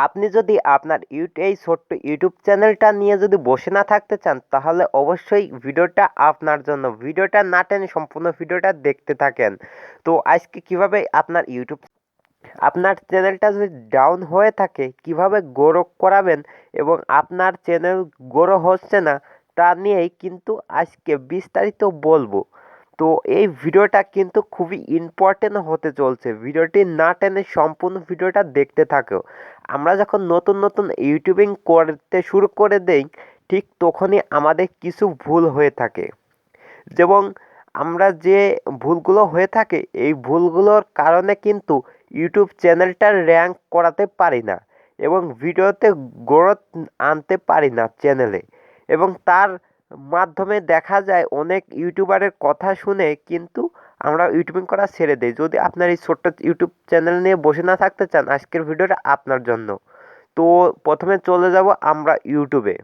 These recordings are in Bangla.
আপনি যদি আপনার এই ছোট্ট ইউটিউব চ্যানেলটা নিয়ে যদি বসে না থাকতে চান তাহলে অবশ্যই ভিডিওটা আপনার জন্য। ভিডিওটা না টেনে সম্পূর্ণ ভিডিওটা দেখতে থাকেন। তো আজকে কিভাবে আপনার চ্যানেলটা যদি ডাউন হয়ে থাকে কিভাবে গ্রো করাবেন এবং আপনার চ্যানেল গ্রো হচ্ছে না তা নিয়েই কিন্তু আজকে বিস্তারিত বলবো। তো এই ভিডিওটা কিন্তু খুবই ইম্পর্টেন্ট হতে চলছে। ভিডিওটি না টেনে সম্পূর্ণ ভিডিওটা দেখতে থাকো। আমরা যখন নতুন নতুন ইউটিউবিং করতে শুরু করে দেই ঠিক তখনই আমাদের কিছু ভুল হয়ে থাকে। যেমন আমরা যে ভুলগুলো হয়ে থাকে এই ভুলগুলোর কারণে কিন্তু ইউটিউব চ্যানেলটা র্যাঙ্ক করাতে পারি না এবং ভিডিওতে গ্রোথ আনতে পারি না চ্যানেলে। এবং তার মাধ্যমে দেখা যায় অনেক ইউটিউবারের কথা শুনে কিন্তু আমরা ইউটিউবিং করা ছেড়ে দিই। যদি আপনার এই ছোট্ট ইউটিউব চ্যানেল নিয়ে বসে না থাকতে চান আজকের ভিডিওটা আপনার জন্য। তো প্রথমে চলে যাব আমরা ইউটিউবে।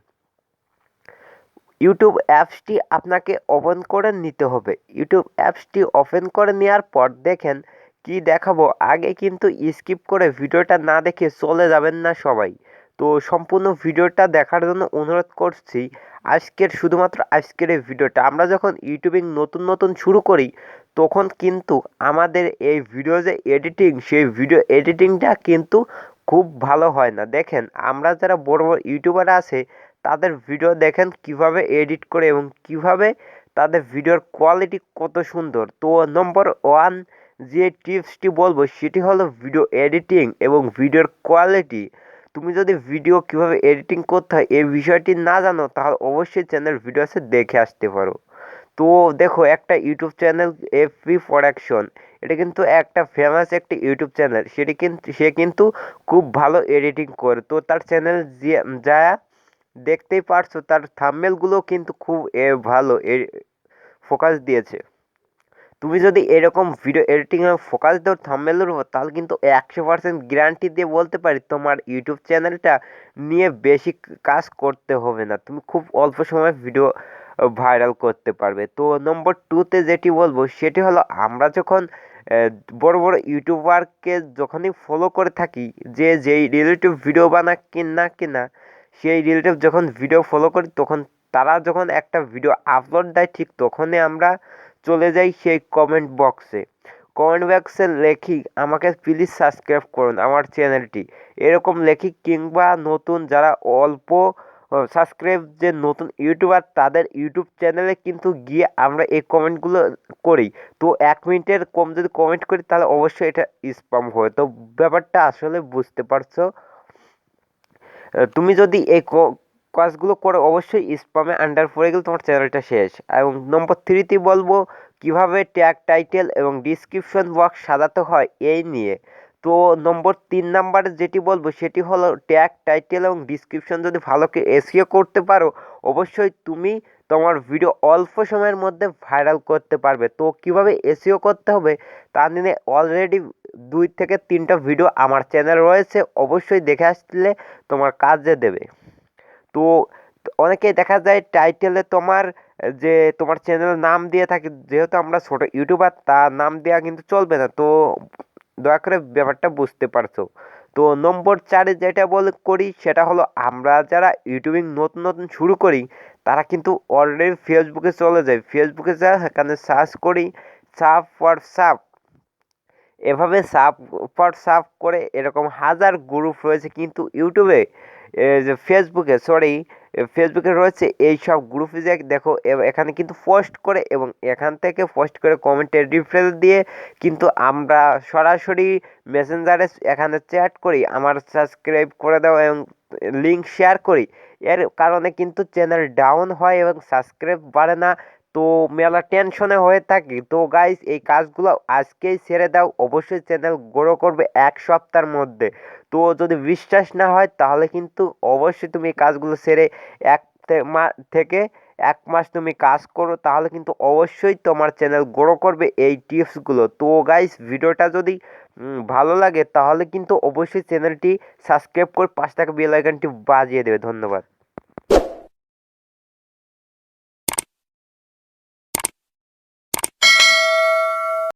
ইউটিউব অ্যাপসটি আপনাকে ওপেন করে নিতে হবে। ইউটিউব অ্যাপসটি ওপেন করে নেওয়ার পর দেখেন কি দেখাবো, আগে কিন্তু স্কিপ করে ভিডিওটা না দেখে চলে যাবেন না সবাই। তো সম্পূর্ণ ভিডিওটা দেখার জন্য অনুরোধ করছি। শুধুমাত্র আজকের এই ভিডিওটা আমরা যখন ইউটিউবিং নতুন নতুন শুরু করি তখন কিন্তু আমাদের এই ভিডিও যে এডিটিং সেই ভিডিও এডিটিংটা কিন্তু খুব ভালো হয় না। দেখেন আমরা যারা বড় বড় ইউটিউবার আছে তাদের ভিডিও দেখেন কিভাবে এডিট করে এবং কিভাবে তাদের ভিডিওর কোয়ালিটি কত সুন্দর। তো নম্বর ওয়ান যে টিপসটি বলবো সেটি হলো ভিডিও এডিটিং এবং ভিডিওর কোয়ালিটি। তুমি যদি ভিডিও কিভাবে এডিটিং করতে হয় এই বিষয়টি না জানো তাহলে অবশ্যই চ্যানেল ভিডিও আছে দেখে আসতে পারো। তো দেখো একটা ইউটিউব চ্যানেল এফপি প্রোডাকশন, এটা কিন্তু একটা ফেমাস একটা ইউটিউব চ্যানেল। সে কিন্তু খুব ভালো এডিটিং করে। তো তার চ্যানেল যা দেখতেই পারছো তার থাম্বনেলগুলো কিন্তু খুব ভালো ফোকাস দিয়েছে। তুমি যদি এরকম ভিডিও এডিটিংয়ে ফোকাস দাও থাম্বনেলের উপর তাহলে কিন্তু 100% গ্যারান্টি দিয়ে বলতে পারি তোমার ইউটিউব চ্যানেলটা নিয়ে বেশি কাজ করতে হবে না। তুমি খুব অল্প সময়ে ভিডিও ভাইরাল করতে পারবে। তো নম্বর টুতে যেটি বলবো সেটি হলো আমরা যখন বড় বড় ইউটিউবারকে যখনই ফলো করে থাকি যেই রিলেটিভ ভিডিও বানাক কিনা সেই রিলেটিভ যখন ভিডিও ফলো করি তখন তারা যখন একটা ভিডিও আপলোড দেয় ঠিক তখনই আমরা চলে যাই সেই কমেন্ট বক্সে লেখি আমাকে প্লিজ সাবস্ক্রাইব করুন আমার চ্যানেলটি, এরকম লেখি। কিংবা নতুন যারা অল্প সাবস্ক্রাইব যে নতুন ইউটিউবার তাদের ইউটিউব চ্যানেলে কিন্তু গিয়ে আমরা এই কমেন্টগুলো করি। তো 1 মিনিটের কম যদি কমেন্ট করি তাহলে অবশ্যই এটা স্প্যাম হয়। তো ব্যাপারটা আসলে বুঝতে পারছো। তুমি যদি এই কাজগুলো করো অবশ্যই স্প্যামে আন্ডার পড়ে গেলে তোমার চ্যানেলটা শেষ। এবং নম্বর থ্রিতে বলবো কিভাবে ট্যাগ টাইটেল এবং ডিসক্রিপশন বক্স সাজাতে হয় এই নিয়ে। তো নম্বরে যেটি বলবো সেটি হলো ট্যাগ টাইটেল এবং ডিসক্রিপশন যদি ভালো করে এসইও করতে পারো অবশ্যই তুমি তোমার ভিডিও অল্প সময়ের মধ্যে ভাইরাল করতে পারবে। তো কিভাবে এসইও করতে হবে তা নিয়ে অলরেডি 2 থেকে 3টা ভিডিও আমার চ্যানেল রয়েছে, অবশ্যই দেখে আসলে তোমার কাজে দেবে। তো অনেকেই দেখা যায় টাইটেলে তোমার চ্যানেলের নাম দিয়ে থাকে, যেহেতু আমরা ছোট ইউটিউবার তার নাম দেওয়া কিন্তু চলবে না। তো দয়া করে ব্যাপারটা বুঝতে পারছো। তো নম্বর 4 যেটা করি সেটা হলো আমরা যারা ইউটিউবিং নতুন নতুন শুরু করি তারা কিন্তু অলরেডি ফেসবুকে চলে যায়। ফেসবুকে যা এখানে সার্চ করি সাব ফর সাব, এভাবে সাব করে এরকম হাজার গ্রুপ রয়েছে কিন্তু ইউটিউবে যে ফেসবুকে রয়েছে এই সব গ্রুপে যে দেখো এখানে কিন্তু পোস্ট করে এবং এখান থেকে পোস্ট করে কমেন্টের রিপ্লাই দিয়ে কিন্তু আমরা সরাসরি মেসেঞ্জারে এখানে চ্যাট করি আমার সাবস্ক্রাইব করে দাও এবং লিঙ্ক শেয়ার করি। এর কারণে কিন্তু চ্যানেল ডাউন হয় এবং সাবস্ক্রাইব বাড়ে না। তো মেলা টেনশনে হয়ে থাকি। তো গাইস এই কাজগুলো আজকেই ছেড়ে দাও, অবশ্যই চ্যানেল গ্রো করবে 1 সপ্তাহের মধ্যে। তো যদি বিশ্বাস না হয় তাহলে কিন্তু অবশ্যই তুমি এই কাজগুলো ছেড়ে এক থেকে 1 মাস তুমি কাজ করো তাহলে কিন্তু অবশ্যই তোমার চ্যানেল গ্রো করবে এই টিপসগুলো। তো গাইস ভিডিওটা যদি ভালো লাগে তাহলে কিন্তু অবশ্যই চ্যানেলটি সাবস্ক্রাইব করে 5 টাকা বেল আইকনটি বাজিয়ে দেবে। ধন্যবাদ।